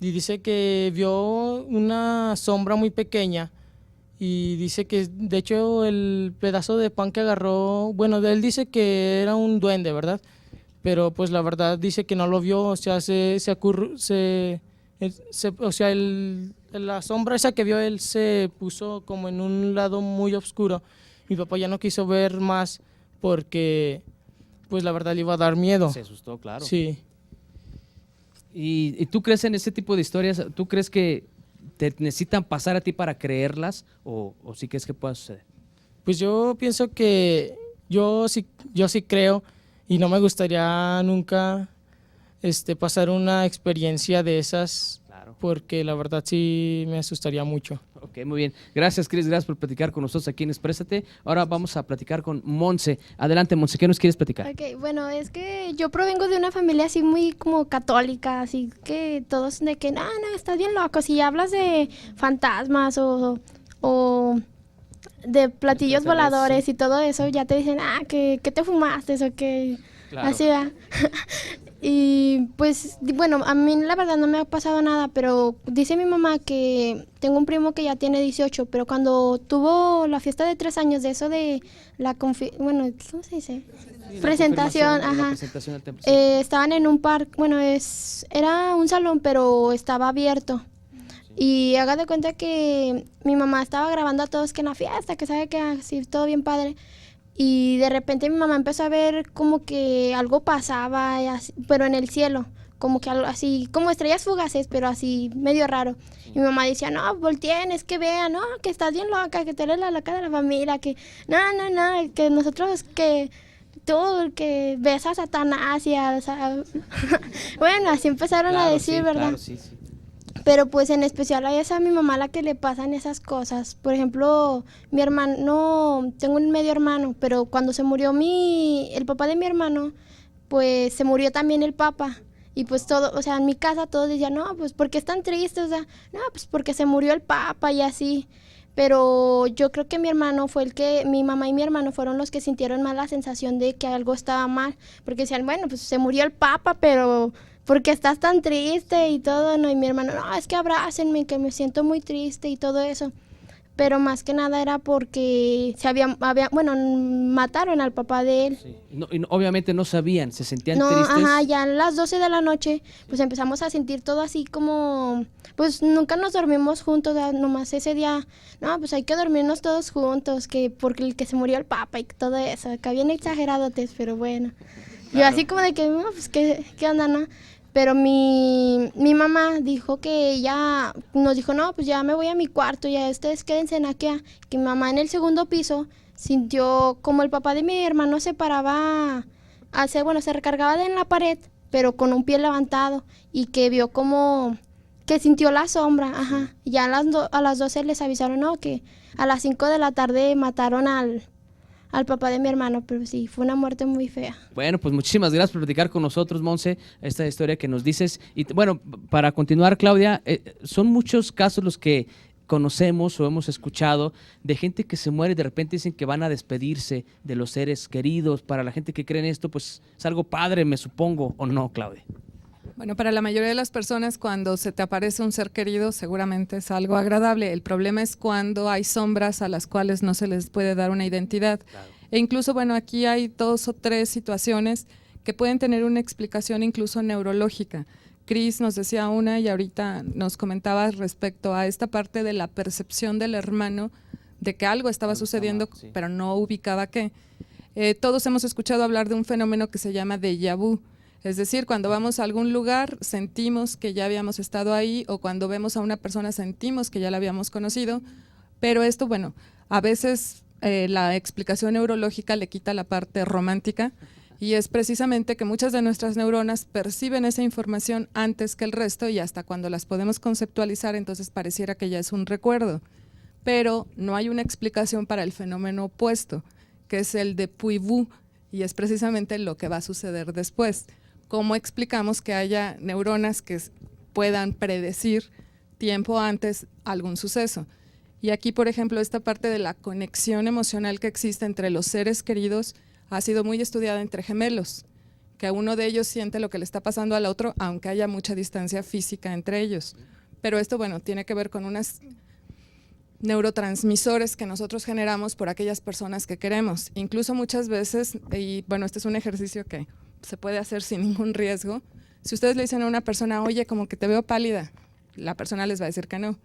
Y dice que vio una sombra muy pequeña y dice que de hecho el pedazo de pan que agarró, bueno, él dice que era un duende, ¿verdad? Pero pues la verdad dice que no lo vio, o sea, la sombra esa que vio él se puso como en un lado muy oscuro. Mi papá ya no quiso ver más porque pues la verdad le iba a dar miedo. Se asustó, claro. Sí. ¿Y tú crees en ese tipo de historias? ¿Tú crees que te necesitan pasar a ti para creerlas o sí crees que pueda suceder? Pues yo pienso que yo sí creo. Y no me gustaría nunca pasar una experiencia de esas, claro, porque la verdad sí me asustaría mucho. Ok, muy bien. Gracias, Chris. Gracias por platicar con nosotros aquí en Exprésate. Ahora vamos a platicar con Monse. Adelante, Monse. ¿Qué nos quieres platicar? Ok, bueno, es que yo provengo de una familia así muy como católica, así que todos de que, no, estás bien loco. Si hablas de fantasmas o de platillos voladores y todo eso, ya te dicen, que te fumaste o que claro, así va. Y pues, bueno, a mí la verdad no me ha pasado nada, pero dice mi mamá que tengo un primo que ya tiene 18, pero cuando tuvo la fiesta de 3 años de eso de la ¿cómo se dice? Sí, presentación, ajá. Presentación del templo, sí. Estaban en un parque, bueno, era un salón, pero estaba abierto. Y haga de cuenta que mi mamá estaba grabando a todos que en la fiesta, que sabe que así todo bien padre. Y de repente mi mamá empezó a ver como que algo pasaba, así, pero en el cielo, como que algo así, como estrellas fugaces, pero así medio raro. Y mi mamá decía, no, volteen, es que vean, no, que estás bien loca, que tú eres la loca de la familia, que no, que nosotros que tú que ves a Satanás y bueno, así empezaron a decir, sí, ¿verdad? Claro, sí. Pero pues en especial a esa mi mamá la que le pasan esas cosas. Por ejemplo, mi hermano, tengo un medio hermano, pero cuando se murió el papá de mi hermano, pues se murió también el papá. Y pues todo, o sea, en mi casa todos decían, no, pues ¿por qué están tristes? O sea, no, pues porque se murió el papá y así. Pero yo creo que mi mamá y mi hermano fueron los que sintieron más la sensación de que algo estaba mal. Porque decían, bueno, pues se murió el papá, pero ¿por qué estás tan triste y todo? No, y mi hermano, no, es que abrácenme, que me siento muy triste y todo eso. Pero más que nada era porque mataron al papá de él. Sí. Y obviamente no sabían, se sentían No, tristes. ajá, ya a las 12 de la noche, pues empezamos a sentir todo así como, pues nunca nos dormimos juntos, nomás ese día, no, pues hay que dormirnos todos juntos, que porque el que se murió el papa y todo eso, acá bien exageradotes, pero bueno. Claro. Yo así como de que, no, pues qué onda, ¿no? Pero mi mamá dijo que ella nos dijo, no, pues ya me voy a mi cuarto, ya ustedes quédense aquí. Que mi mamá en el segundo piso sintió como el papá de mi hermano se paraba, se recargaba en la pared, pero con un pie levantado, y que vio como que sintió la sombra, ajá. Y ya a las 12 les avisaron, no, que a las 5 de la tarde mataron al papá de mi hermano, pero sí, fue una muerte muy fea. Bueno, pues muchísimas gracias por platicar con nosotros, Monse, esta historia que nos dices. Y bueno, para continuar, Claudia, son muchos casos los que conocemos o hemos escuchado de gente que se muere y de repente dicen que van a despedirse de los seres queridos. Para la gente que cree en esto, pues es algo padre, me supongo, ¿o no, Claudia? Bueno, para la mayoría de las personas, cuando se te aparece un ser querido, seguramente es algo agradable. El problema es cuando hay sombras a las cuales no se les puede dar una identidad. Claro. E incluso, bueno, aquí hay 2 o 3 situaciones que pueden tener una explicación incluso neurológica. Cris nos decía una y ahorita nos comentaba respecto a esta parte de la percepción del hermano de que algo estaba sucediendo, sí, pero no ubicaba qué. Todos hemos escuchado hablar de un fenómeno que se llama déjà vu. Es decir, cuando vamos a algún lugar sentimos que ya habíamos estado ahí, o cuando vemos a una persona sentimos que ya la habíamos conocido, pero esto, bueno, a veces la explicación neurológica le quita la parte romántica, y es precisamente que muchas de nuestras neuronas perciben esa información antes que el resto, y hasta cuando las podemos conceptualizar, entonces pareciera que ya es un recuerdo. Pero no hay una explicación para el fenómeno opuesto, que es el de Puy vu, y es precisamente lo que va a suceder después. ¿Cómo explicamos que haya neuronas que puedan predecir tiempo antes algún suceso? Y aquí, por ejemplo, esta parte de la conexión emocional que existe entre los seres queridos ha sido muy estudiada entre gemelos, que uno de ellos siente lo que le está pasando al otro, aunque haya mucha distancia física entre ellos. Pero esto, bueno, tiene que ver con unos neurotransmisores que nosotros generamos por aquellas personas que queremos. Incluso muchas veces, y bueno, este es un ejercicio que se puede hacer sin ningún riesgo. Si ustedes le dicen a una persona, oye, como que te veo pálida, la persona les va a decir que no.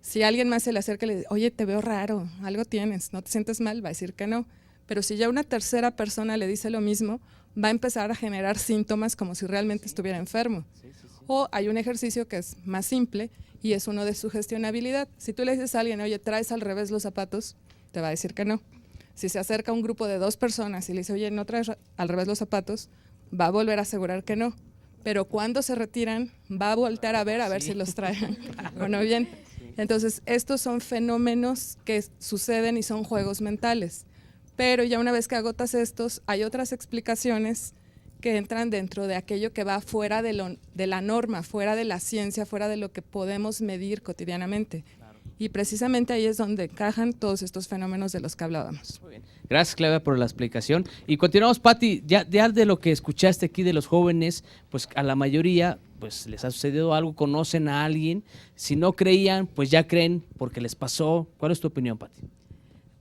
Si alguien más se le acerca y le dice, oye, te veo raro, algo tienes, ¿no te sientes mal? Va a decir que no. Pero si ya una tercera persona le dice lo mismo, va a empezar a generar síntomas como si realmente estuviera enfermo. O hay un ejercicio que es más simple y es uno de sugestionabilidad. Si tú le dices a alguien, oye, traes al revés los zapatos, te va a decir que no. Si se acerca un grupo de 2 personas y le dice, oye, no traes al revés los zapatos, va a volver a asegurar que no. Pero cuando se retiran, va a voltear a ver si los traen o no bien. Entonces, estos son fenómenos que suceden y son juegos mentales. Pero ya una vez que agotas estos, hay otras explicaciones que entran dentro de aquello que va fuera de la norma, fuera de la ciencia, fuera de lo que podemos medir cotidianamente. Claro. Y precisamente ahí es donde encajan todos estos fenómenos de los que hablábamos. Muy bien. Gracias, Claudia, por la explicación. Y continuamos, Pati, ya de lo que escuchaste aquí de los jóvenes, pues a la mayoría pues les ha sucedido algo, conocen a alguien. Si no creían, pues ya creen porque les pasó. ¿Cuál es tu opinión, Pati?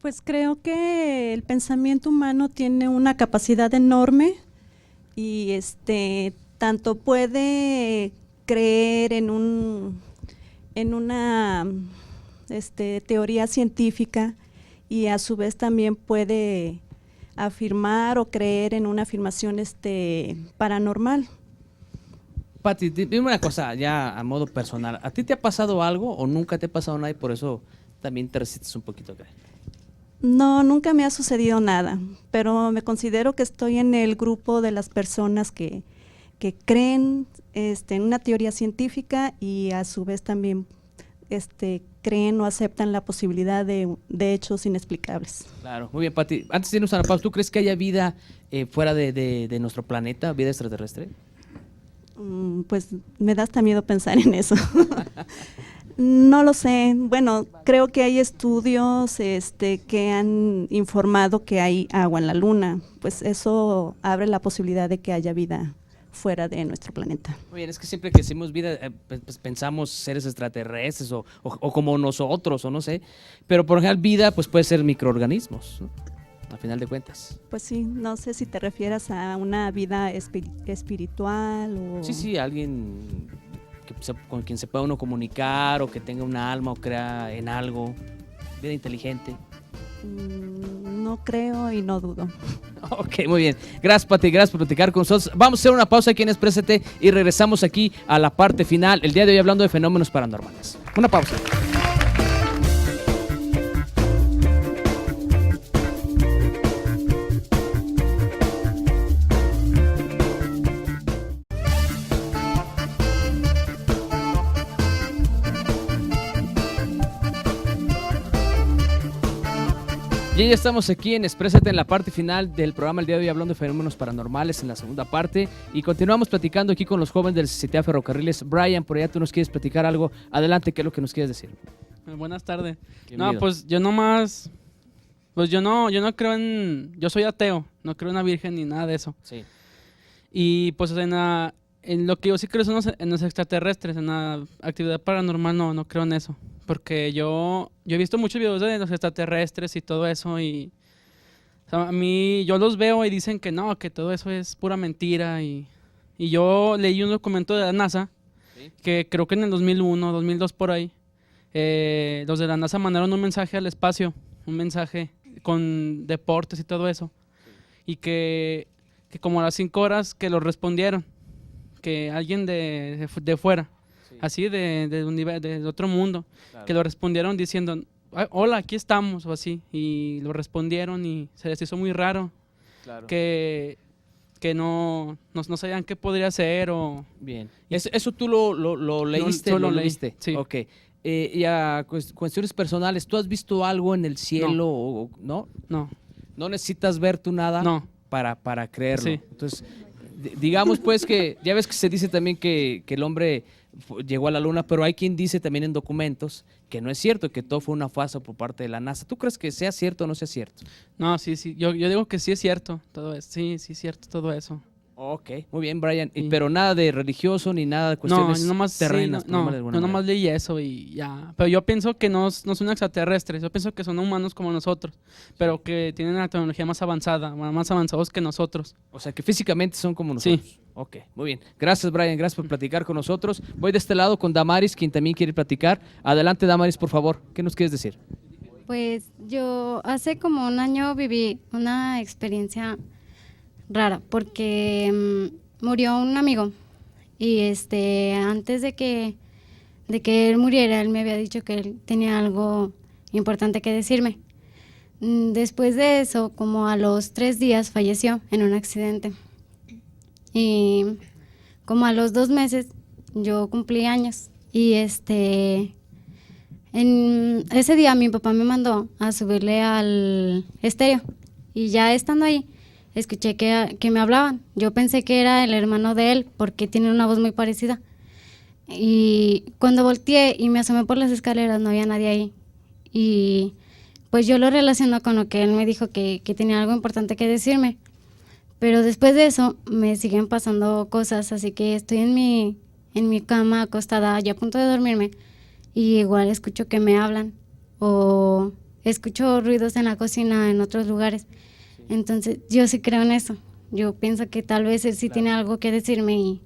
Pues creo que el pensamiento humano tiene una capacidad enorme y tanto puede creer en una teoría científica y a su vez también puede afirmar o creer en una afirmación paranormal. Pati, dime una cosa ya a modo personal. ¿A ti te ha pasado algo o nunca te ha pasado nada y por eso también te resistes un poquito acá? No, nunca me ha sucedido nada, pero me considero que estoy en el grupo de las personas que creen en una teoría científica y a su vez también creen o aceptan la posibilidad de hechos inexplicables. Claro, muy bien, Pati. Antes de irnos a la pausa, ¿tú crees que haya vida fuera de nuestro planeta, vida extraterrestre? Pues me da hasta miedo pensar en eso. No lo sé. Bueno, creo que hay estudios que han informado que hay agua en la Luna. Pues eso abre la posibilidad de que haya vida fuera de nuestro planeta. Muy bien, es que siempre que decimos vida, pues pensamos seres extraterrestres o como nosotros, o no sé. Pero por ejemplo, vida pues puede ser microorganismos, ¿no? A final de cuentas. Pues sí, no sé si te refieres a una vida espiritual o... Sí, alguien con quien se pueda uno comunicar o que tenga un alma o crea en algo, vida inteligente. No creo y no dudo. Ok, muy bien. Gracias, Pati, gracias por platicar con nosotros. Vamos a hacer una pausa aquí en Exprésate y regresamos aquí a la parte final, el día de hoy hablando de fenómenos paranormales. Una pausa. Y ya estamos aquí en Exprésate en la parte final del programa el día de hoy hablando de fenómenos paranormales en la segunda parte y continuamos platicando aquí con los jóvenes del CCTA Ferrocarriles. Brian, por allá tú nos quieres platicar algo. Adelante, ¿qué es lo que nos quieres decir? Buenas tardes. Bienvenido. No, pues yo nomás, pues yo no creo yo soy ateo, no creo en la Virgen ni nada de eso. Sí. Y pues en lo que yo sí creo son en los extraterrestres, en la actividad paranormal no creo en eso. Porque yo he visto muchos videos de los extraterrestres y todo eso y o sea, a mí yo los veo y dicen que no, que todo eso es pura mentira y yo leí un documento de la NASA, ¿sí? Que creo que en el 2001, 2002 por ahí, los de la NASA mandaron un mensaje al espacio, un mensaje con deportes y todo eso, sí. Y que como a las 5 horas que lo respondieron, que alguien de fuera, así de otro mundo, claro. Que lo respondieron diciendo, hola, aquí estamos, o así, y lo respondieron y se les hizo muy raro, claro. Que no sabían qué podría ser o... Bien, eso tú lo leíste, no, lo leí, leíste, sí. Ok. Y a cuestiones personales, ¿tú has visto algo en el cielo? No. ¿No necesitas ver tú nada para creerlo? Sí. Entonces, digamos pues que, ya ves que se dice también que el hombre llegó a la luna, pero hay quien dice también en documentos que no es cierto, que todo fue una farsa por parte de la NASA. ¿Tú crees que sea cierto o no sea cierto? No, sí, yo digo que sí es cierto todo eso, sí es cierto todo eso. Ok, muy bien, Brian, sí. Pero nada de religioso ni nada de cuestiones terrenas. Sí, yo nomás leí eso y ya, pero yo pienso que no son extraterrestres, yo pienso que son humanos como nosotros, pero que tienen la tecnología más avanzada, más avanzados que nosotros. O sea, que físicamente son como nosotros. Sí. Ok, muy bien. Gracias, Brian, gracias por platicar con nosotros. Voy de este lado con Damaris, quien también quiere platicar. Adelante, Damaris, por favor, ¿qué nos quieres decir? Pues yo hace como un año viví una experiencia rara porque murió un amigo y antes de que él muriera, él me había dicho que él tenía algo importante que decirme. Después de eso, como a los 3 días, falleció en un accidente. Y como a los 2 meses, yo cumplí años y en ese día mi papá me mandó a subirle al estéreo y ya estando ahí, escuché que me hablaban. Yo pensé que era el hermano de él porque tiene una voz muy parecida. Y cuando volteé y me asomé por las escaleras no había nadie ahí. Y pues yo lo relaciono con lo que él me dijo que tenía algo importante que decirme. Pero después de eso me siguen pasando cosas, así que estoy en mi cama acostada ya a punto de dormirme y igual escucho que me hablan o escucho ruidos en la cocina en otros lugares. Entonces, yo sí creo en eso. Yo pienso que tal vez él sí tiene algo que decirme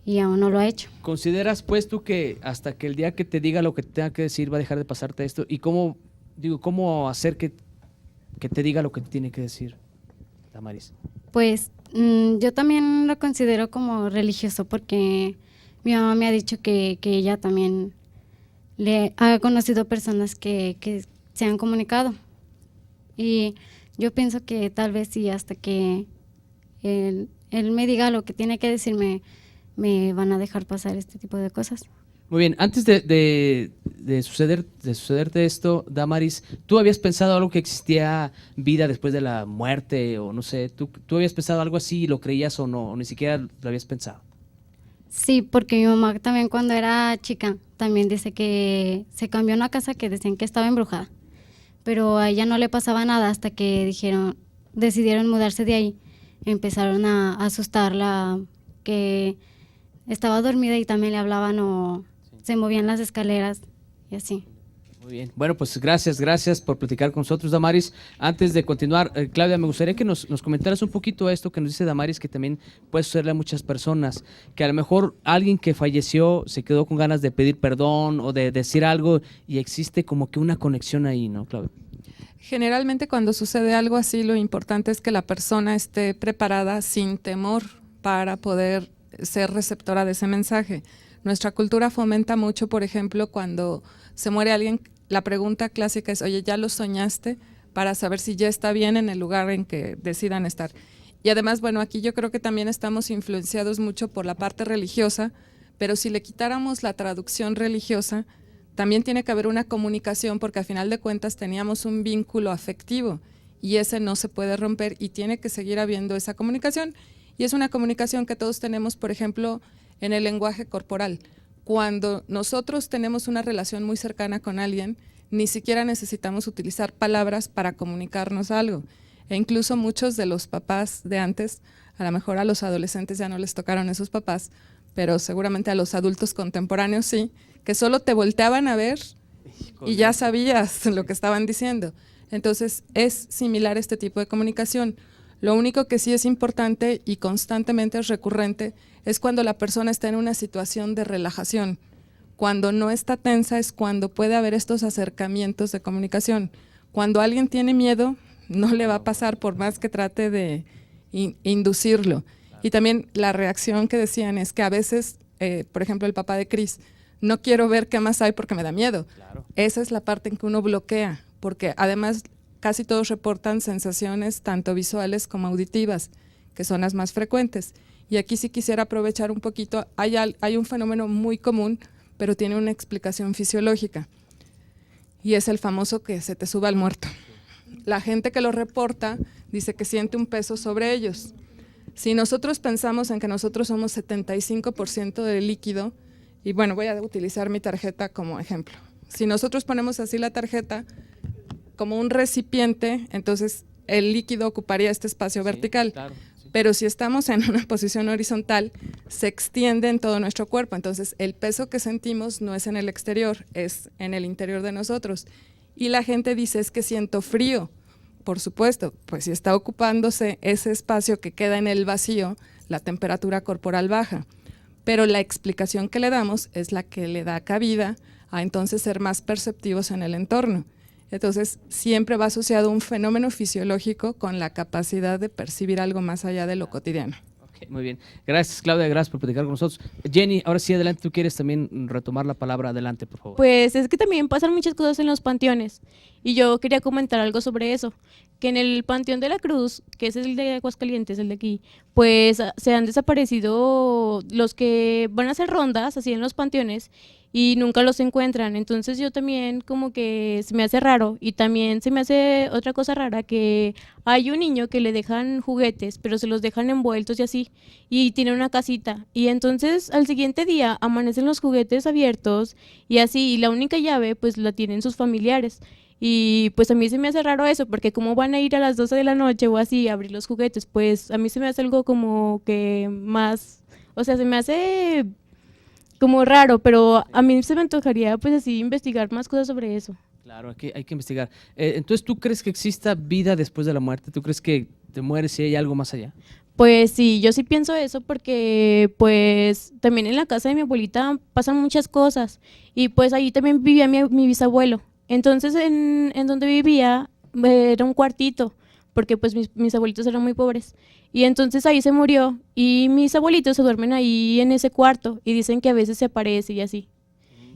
y aún no lo ha hecho. ¿Consideras, pues, tú que hasta que el día que te diga lo que te tenga que decir va a dejar de pasarte esto? ¿Y cómo hacer que te diga lo que te tiene que decir, Damaris? Pues, yo también lo considero como religioso porque mi mamá me ha dicho que ella también le ha conocido personas que se han comunicado. Y yo pienso que tal vez sí, hasta que él me diga lo que tiene que decirme, me van a dejar pasar este tipo de cosas. Muy bien, antes de sucederte esto, Damaris, ¿tú habías pensado algo que existía vida después de la muerte? O no sé, ¿tú habías pensado algo así y lo creías o no? O ni siquiera lo habías pensado. Sí, porque mi mamá también cuando era chica también dice que se cambió a una casa que decían que estaba embrujada, pero a ella no le pasaba nada hasta que decidieron mudarse de ahí. Empezaron a asustarla, que estaba dormida y también le hablaban o se movían las escaleras y así. Muy bien. Bueno, pues gracias por platicar con nosotros, Damaris. Antes de continuar, Claudia, me gustaría que nos comentaras un poquito esto que nos dice Damaris, que también puede sucederle a muchas personas, que a lo mejor alguien que falleció se quedó con ganas de pedir perdón o de decir algo y existe como que una conexión ahí, ¿no, Claudia? Generalmente cuando sucede algo así, lo importante es que la persona esté preparada sin temor para poder ser receptora de ese mensaje. Nuestra cultura fomenta mucho, por ejemplo, cuando se muere alguien, la pregunta clásica es, oye, ¿ya lo soñaste? Para saber si ya está bien en el lugar en que decidan estar. Y además, bueno, aquí yo creo que también estamos influenciados mucho por la parte religiosa, pero si le quitáramos la traducción religiosa, también tiene que haber una comunicación, porque al final de cuentas teníamos un vínculo afectivo y ese no se puede romper y tiene que seguir habiendo esa comunicación. Y es una comunicación que todos tenemos, por ejemplo, en el lenguaje corporal. Cuando nosotros tenemos una relación muy cercana con alguien, ni siquiera necesitamos utilizar palabras para comunicarnos algo. E incluso muchos de los papás de antes, a lo mejor a los adolescentes ya no les tocaron esos papás, pero seguramente a los adultos contemporáneos sí, que solo te volteaban a ver y ya sabías lo que estaban diciendo. Entonces es similar este tipo de comunicación. Lo único que sí es importante y constantemente es recurrente es cuando la persona está en una situación de relajación. Cuando no está tensa es cuando puede haber estos acercamientos de comunicación. Cuando alguien tiene miedo, no le va a pasar por más que trate de inducirlo. Y también la reacción que decían es que a veces, por ejemplo, el papá de Cris, no quiero ver qué más hay porque me da miedo. Claro. Esa es la parte en que uno bloquea, porque además casi todos reportan sensaciones tanto visuales como auditivas, que son las más frecuentes. Y aquí sí quisiera aprovechar un poquito, hay un fenómeno muy común, pero tiene una explicación fisiológica, y es el famoso que se te sube al muerto. La gente que lo reporta dice que siente un peso sobre ellos. Si nosotros pensamos en que nosotros somos 75% de líquido, y bueno, voy a utilizar mi tarjeta como ejemplo. Si nosotros ponemos así la tarjeta como un recipiente, entonces el líquido ocuparía este espacio vertical. Claro, sí. Pero si estamos en una posición horizontal, se extiende en todo nuestro cuerpo. Entonces el peso que sentimos no es en el exterior, es en el interior de nosotros. Y la gente dice, es que siento frío. Por supuesto, pues si está ocupándose ese espacio que queda en el vacío, la temperatura corporal baja. Pero la explicación que le damos es la que le da cabida a entonces ser más perceptivos en el entorno. Entonces, siempre va asociado un fenómeno fisiológico con la capacidad de percibir algo más allá de lo cotidiano. Okay, muy bien. Gracias, Claudia, gracias por platicar con nosotros. Jenny, ahora sí, adelante, tú quieres también retomar la palabra, adelante, por favor. Pues es que también pasan muchas cosas en los panteones y yo quería comentar algo sobre eso, que en el Panteón de la Cruz, que es el de Aguascalientes, el de aquí, pues se han desaparecido los que van a hacer rondas así en los panteones y nunca los encuentran. Entonces yo también como que se me hace raro, y también se me hace otra cosa rara, que hay un niño que le dejan juguetes, pero se los dejan envueltos y así, y tiene una casita, y entonces al siguiente día amanecen los juguetes abiertos y así, y la única llave pues la tienen sus familiares. Y pues a mí se me hace raro eso, porque cómo van a ir a las 12 de la noche o así a abrir los juguetes, pues a mí se me hace algo como que más, o sea, se me hace como raro, pero a mí se me antojaría pues así investigar más cosas sobre eso. Claro, hay que investigar. Entonces, ¿tú crees que exista vida después de la muerte? ¿Tú crees que te mueres y hay algo más allá? Pues sí, yo sí pienso eso, porque pues también en la casa de mi abuelita pasan muchas cosas, y pues ahí también vivía mi bisabuelo. Entonces en donde vivía era un cuartito, porque pues mis abuelitos eran muy pobres, y entonces ahí se murió, y mis abuelitos se duermen ahí en ese cuarto y dicen que a veces se aparece y así.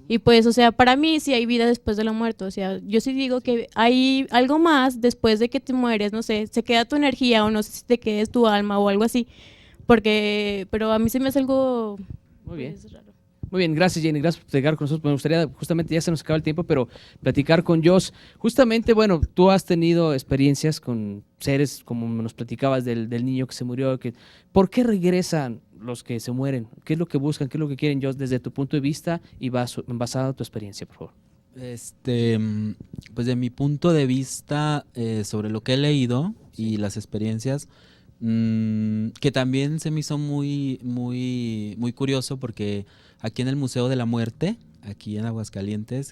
Y pues, o sea, para mí sí hay vida después de la muerte. O sea, yo sí digo que hay algo más después de que te mueres, no sé, se queda tu energía o no sé si te quedes tu alma o algo así. Porque, pero a mí se me hace algo Muy bien. pues, raro. Muy bien, gracias Jenny, gracias por platicar con nosotros. Me gustaría, justamente ya se nos acaba el tiempo, pero platicar con Josh. Justamente, bueno, tú has tenido experiencias con seres, como nos platicabas del niño que se murió. ¿Por qué regresan los que se mueren? ¿Qué es lo que buscan? ¿Qué es lo que quieren, Josh, desde tu punto de vista y basado en tu experiencia, por favor? Pues de mi punto de vista, sobre lo que he leído y las experiencias, que también se me hizo muy curioso, porque aquí en el Museo de la Muerte, aquí en Aguascalientes,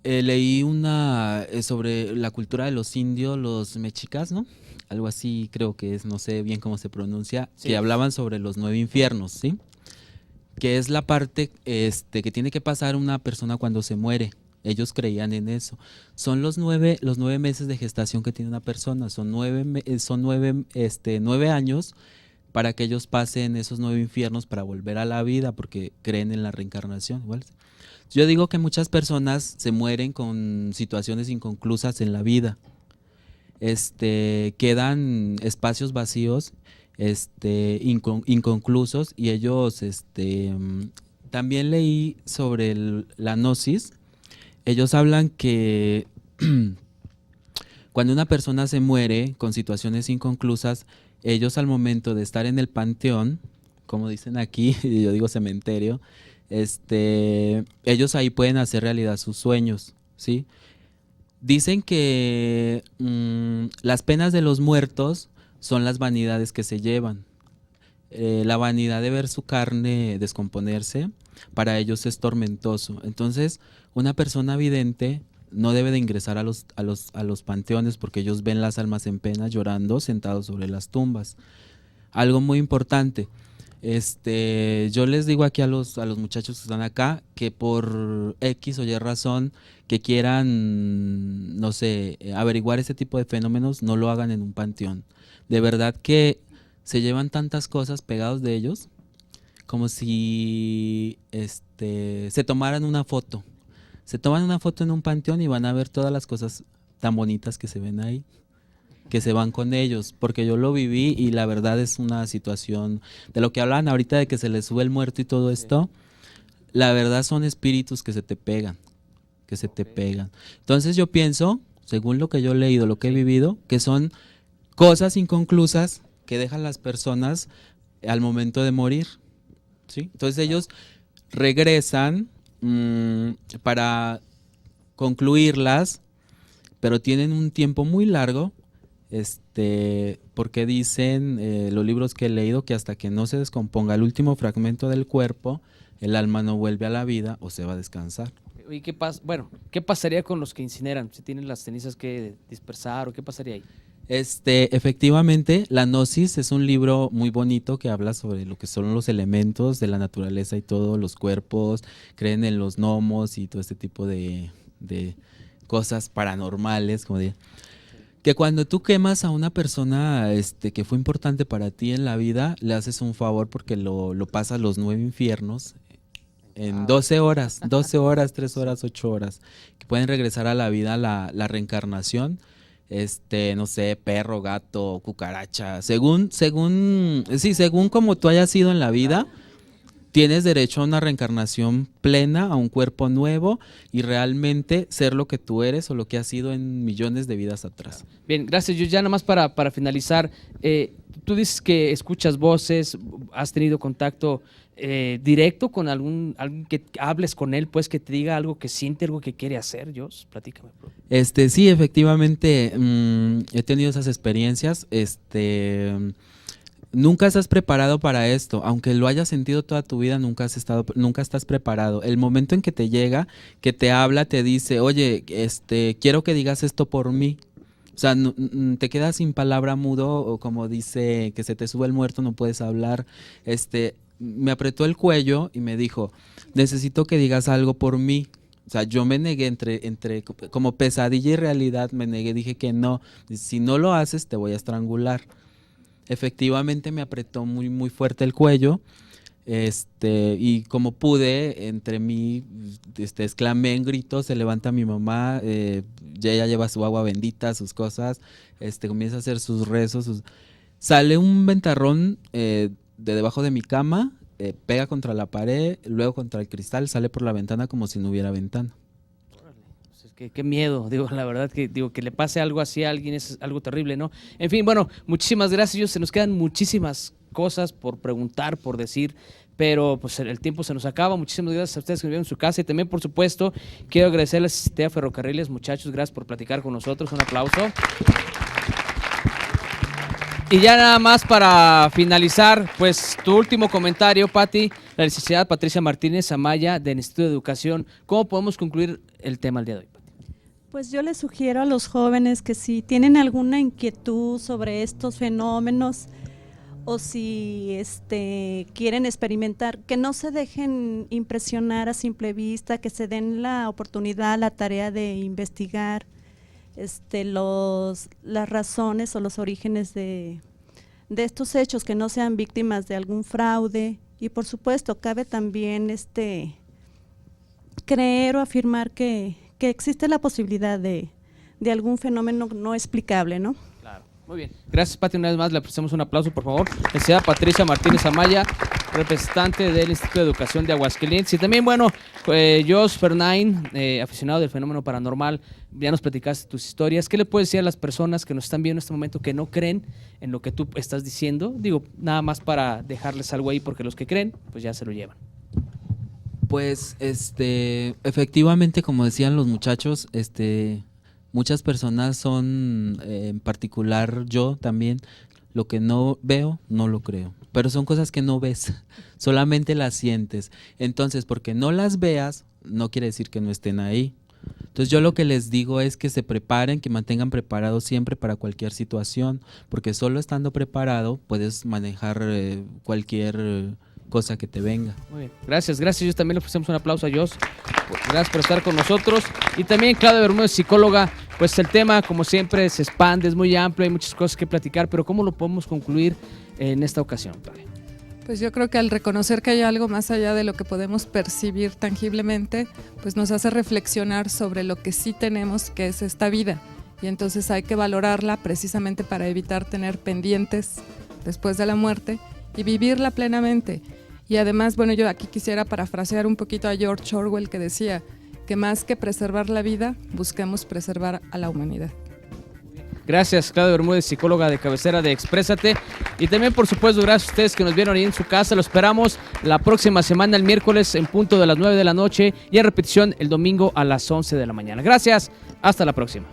leí una sobre la cultura de los indios, los mexicas, ¿no? Algo así creo que es, no sé bien cómo se pronuncia, Sí. que hablaban sobre los 9 infiernos, ¿sí? Que es la parte que tiene que pasar una persona cuando se muere. Ellos creían en eso. Son los 9 meses de gestación que tiene una persona. Son 9 años para que ellos pasen esos 9 infiernos para volver a la vida, porque creen en la reencarnación. Igual. Yo digo que muchas personas se mueren con situaciones inconclusas en la vida. Quedan espacios vacíos, inconclusos, y ellos, también leí sobre la gnosis. Ellos hablan que cuando una persona se muere con situaciones inconclusas, ellos al momento de estar en el panteón, como dicen aquí, yo digo cementerio, ellos ahí pueden hacer realidad sus sueños, ¿sí? Dicen que las penas de los muertos son las vanidades que se llevan. La vanidad de ver su carne descomponerse, para ellos es tormentoso. Entonces, una persona vidente no debe de ingresar a los panteones, porque ellos ven las almas en pena llorando sentados sobre las tumbas. Algo muy importante. Yo les digo aquí a los muchachos que están acá, que por X o Y razón que quieran, no sé, averiguar ese tipo de fenómenos, no lo hagan en un panteón. De verdad que se llevan tantas cosas pegados de ellos, como si se tomaran una foto. Se toman una foto en un panteón y van a ver todas las cosas tan bonitas que se ven ahí, que se van con ellos, porque yo lo viví y la verdad es una situación, de lo que hablan ahorita de que se les sube el muerto y todo esto, la verdad son espíritus que se te pegan, Entonces yo pienso, según lo que yo he leído, lo que he vivido, que son cosas inconclusas que dejan las personas al momento de morir, ¿sí? Entonces ellos regresan para concluirlas, pero tienen un tiempo muy largo, porque dicen los libros que he leído que hasta que no se descomponga el último fragmento del cuerpo, el alma no vuelve a la vida o se va a descansar. ¿Y qué pasaría con los que incineran? ¿Se tienen las cenizas que dispersar o qué pasaría ahí? Efectivamente, la Gnosis es un libro muy bonito que habla sobre lo que son los elementos de la naturaleza y todos los cuerpos, creen en los gnomos y todo este tipo de cosas paranormales, como diría. Que cuando tú quemas a una persona que fue importante para ti en la vida, le haces un favor, porque lo pasas los 9 infiernos en 12 horas, 3 horas, 8 horas, que pueden regresar a la vida, la reencarnación. No sé, perro, gato, cucaracha, según como tú hayas sido en la vida, tienes derecho a una reencarnación plena, a un cuerpo nuevo y realmente ser lo que tú eres o lo que has sido en millones de vidas atrás. Bien, gracias. Yo ya nada más para finalizar, tú dices que escuchas voces, has tenido contacto directo con alguien que hables con él, pues que te diga algo, que siente algo que quiere hacer. Josh, platícame. Sí, efectivamente, he tenido esas experiencias. Nunca estás preparado para esto, aunque lo hayas sentido toda tu vida, nunca estás preparado. El momento en que te llega, que te habla, te dice, oye, quiero que digas esto por mí. O sea, te quedas sin palabra, mudo, o como dice, que se te sube el muerto, no puedes hablar. Me apretó el cuello y me dijo, necesito que digas algo por mí. O sea, yo me negué entre como pesadilla y realidad, me negué, dije que no. Si no lo haces, te voy a estrangular. Efectivamente me apretó muy, muy fuerte el cuello. Y como pude, entre mí, exclamé en gritos, se levanta mi mamá, ya ella lleva su agua bendita, sus cosas, comienza a hacer sus rezos, sale un ventarrón de debajo de mi cama, pega contra la pared, luego contra el cristal, sale por la ventana como si no hubiera ventana. Qué miedo, digo, la verdad que le pase algo así a alguien es algo terrible, ¿no? En fin, bueno, muchísimas gracias, se nos quedan muchísimas cosas por preguntar, por decir, pero pues el tiempo se nos acaba. Muchísimas gracias a ustedes que vivieron en su casa y también, por supuesto, quiero agradecerles a Ferrocarriles, muchachos, gracias por platicar con nosotros, un aplauso. Y ya nada más para finalizar, pues tu último comentario, Pati, la licenciada Patricia Martínez Amaya del Instituto de Educación, ¿cómo podemos concluir el tema el día de hoy? Pues yo les sugiero a los jóvenes que si tienen alguna inquietud sobre estos fenómenos o si quieren experimentar, que no se dejen impresionar a simple vista, que se den la oportunidad, la tarea de investigar las razones o los orígenes de estos hechos, que no sean víctimas de algún fraude. Y por supuesto cabe también creer o afirmar que existe la posibilidad de algún fenómeno no explicable, ¿no? Claro, muy bien. Gracias, Pati, una vez más le prestamos un aplauso, por favor. Licenciada Patricia Martínez Amaya, representante del Instituto de Educación de Aguascalientes. Y también, bueno, Josh Fernain, aficionado del fenómeno paranormal, ya nos platicaste tus historias. ¿Qué le puedes decir a las personas que nos están viendo en este momento que no creen en lo que tú estás diciendo? Digo, nada más para dejarles algo ahí, porque los que creen, pues ya se lo llevan. Pues, efectivamente, como decían los muchachos, muchas personas son, en particular yo también, lo que no veo, no lo creo. Pero son cosas que no ves, solamente las sientes. Entonces, porque no las veas, no quiere decir que no estén ahí. Entonces yo lo que les digo es que se preparen, que mantengan preparados siempre para cualquier situación, porque solo estando preparado puedes manejar cualquier cosa que te venga. Muy bien, gracias. Yo también le ofrecemos un aplauso a Josh. Gracias por estar con nosotros. Y también Claudia Bermúdez, psicóloga. Pues el tema, como siempre, se expande, es muy amplio, hay muchas cosas que platicar, pero ¿cómo lo podemos concluir en esta ocasión, Claudia? Pues yo creo que al reconocer que hay algo más allá de lo que podemos percibir tangiblemente, pues nos hace reflexionar sobre lo que sí tenemos, que es esta vida. Y entonces hay que valorarla precisamente para evitar tener pendientes después de la muerte y vivirla plenamente. Y además, bueno, yo aquí quisiera parafrasear un poquito a George Orwell, que decía que más que preservar la vida, busquemos preservar a la humanidad. Gracias, Claudia Bermúdez, psicóloga de cabecera de Exprésate. Y también, por supuesto, gracias a ustedes que nos vieron ahí en su casa. Lo esperamos la próxima semana, el miércoles, en punto de las 9 de la noche y en repetición el domingo a las 11 de la mañana. Gracias, hasta la próxima.